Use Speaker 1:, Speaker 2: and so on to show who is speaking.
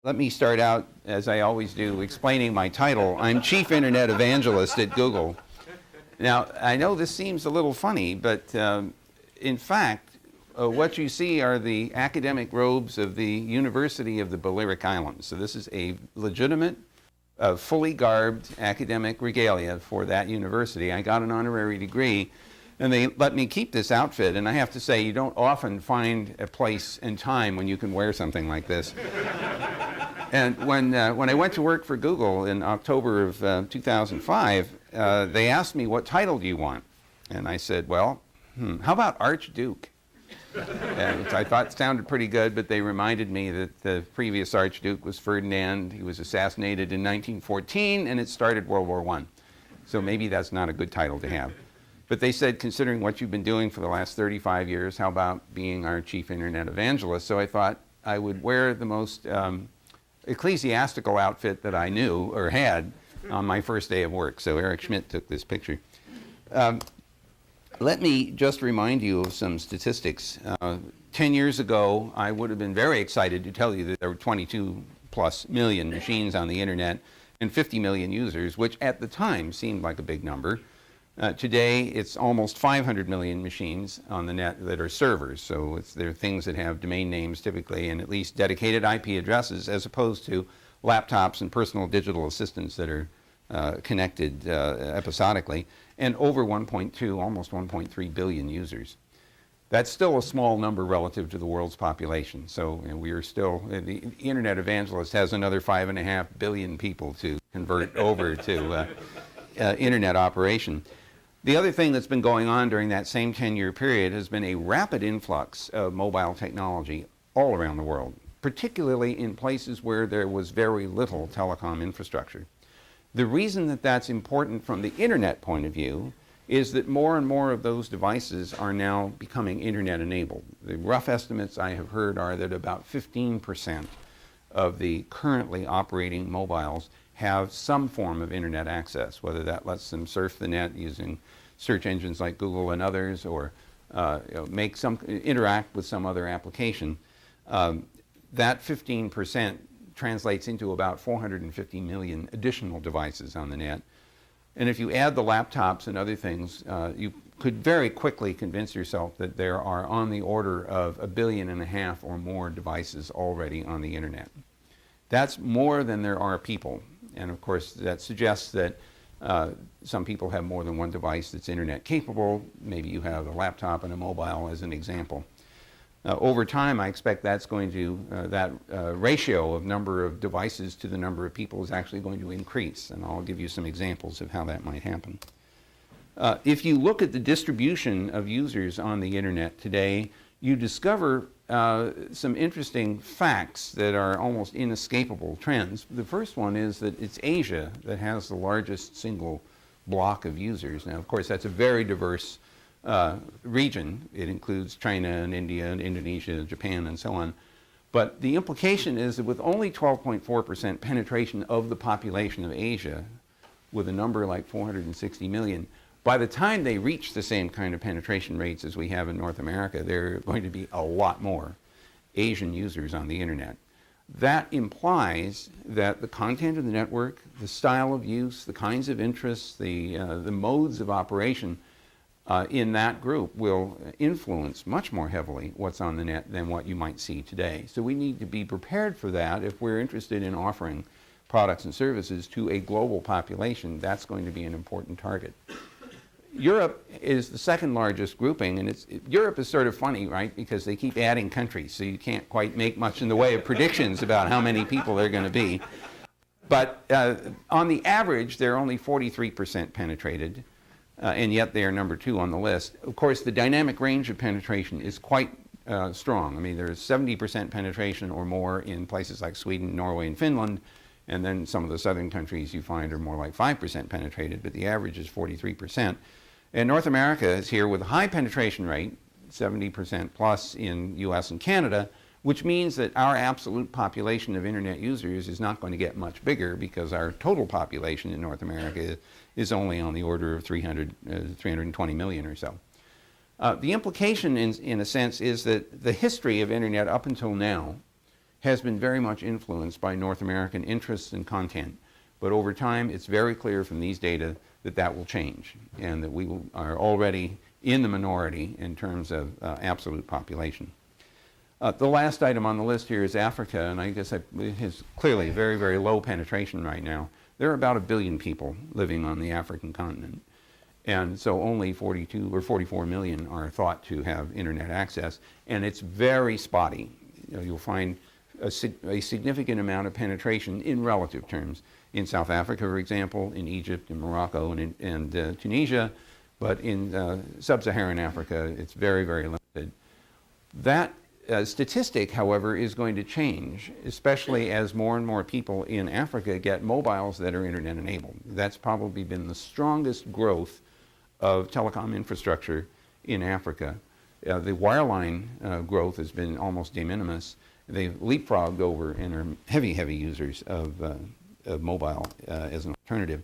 Speaker 1: Let me start out, as I always do, explaining my title. I'm Chief Internet Evangelist at Google. Now, I know this seems a little funny, but in fact, what you see are the academic robes of the University of the Balearic Islands. So this is a legitimate, fully garbed academic regalia for that university. I got an honorary degree, and they let me keep this outfit. And I have to say, you don't often find a place and time when you can wear something like this. And when I went to work for Google in October of 2005, they asked me, what title do you want? And I said, well, how about Archduke? And I thought it sounded pretty good, but they reminded me that the previous Archduke was Ferdinand. He was assassinated in 1914, and it started World War I. So maybe that's not a good title to have. But they said, considering what you've been doing for the last 35 years, how about being our Chief Internet Evangelist? So I thought I would wear the most ecclesiastical outfit that I knew or had on my first day of work. So Eric Schmidt took this picture. Let me just remind you of some statistics. 10 years ago, I would have been very excited to tell you that there were 22 plus million machines on the internet and 50 million users, which at the time seemed like a big number. Today, it's almost 500 million machines on the net that are servers. So they're things that have domain names typically and at least dedicated IP addresses, as opposed to laptops and personal digital assistants that are connected episodically, and over 1.2, almost 1.3 billion users. That's still a small number relative to the world's population. So we are still, the Internet Evangelist has another 5.5 billion people to convert over to Internet operation. The other thing that's been going on during that same 10-year period has been a rapid influx of mobile technology all around the world, particularly in places where there was very little telecom infrastructure. The reason that that's important from the internet point of view is that more and more of those devices are now becoming internet enabled. The rough estimates I have heard are that about 15% of the currently operating mobiles have some form of internet access, whether that lets them surf the net using search engines like Google and others, or interact with some other application. That 15% translates into about 450 million additional devices on the net. And if you add the laptops and other things, you could very quickly convince yourself that there are on the order of 1.5 billion or more devices already on the internet. That's more than there are people. And of course, that suggests that some people have more than one device that's internet capable. Maybe you have a laptop and a mobile as an example. Over time, I expect that's going to, that ratio of number of devices to the number of people is actually going to increase. And I'll give you some examples of how that might happen. If you look at the distribution of users on the internet today, you discover some interesting facts that are almost inescapable trends. The first one is that it's Asia that has the largest single block of users. Now, of course, that's a very diverse region. It includes China and India and Indonesia, Japan, and so on. But the implication is that with only 12.4% penetration of the population of Asia, with a number like 460 million, by the time they reach the same kind of penetration rates as we have in North America, there are going to be a lot more Asian users on the internet. That implies that the content of the network, the style of use, the kinds of interests, the modes of operation in that group will influence much more heavily what's on the net than what you might see today. So we need to be prepared for that if we're interested in offering products and services to a global population. That's going to be an important target. Europe is the second largest grouping, and Europe is sort of funny, right, because they keep adding countries, so you can't quite make much in the way of predictions about how many people there are going to be. But on the average, they're only 43% penetrated, and yet they are number 2 on the list. Of course, the dynamic range of penetration is quite strong. I mean, there's 70% penetration or more in places like Sweden, Norway, and Finland, and then some of the southern countries you find are more like 5% penetrated, but the average is 43%. And North America is here with a high penetration rate, 70% plus in US and Canada, which means that our absolute population of internet users is not going to get much bigger because our total population in North America is only on the order of 320 million or so. The implication in a sense is that the history of internet up until now has been very much influenced by North American interests and content. But over time, it's very clear from these data that that will change, and that are already in the minority in terms of absolute population. The last item on the list here is Africa, and I guess it has clearly very, very low penetration right now. There are about 1 billion people living on the African continent, and so only 42 or 44 million are thought to have internet access, and it's very spotty. You'll find a significant amount of penetration in relative terms in South Africa, for example, in Egypt, in Morocco, and Tunisia, but in sub-Saharan Africa, it's very, very limited. That statistic, however, is going to change, especially as more and more people in Africa get mobiles that are internet enabled. That's probably been the strongest growth of telecom infrastructure in Africa. The wireline growth has been almost de minimis. They've leapfrogged over and are heavy, heavy users of mobile as an alternative.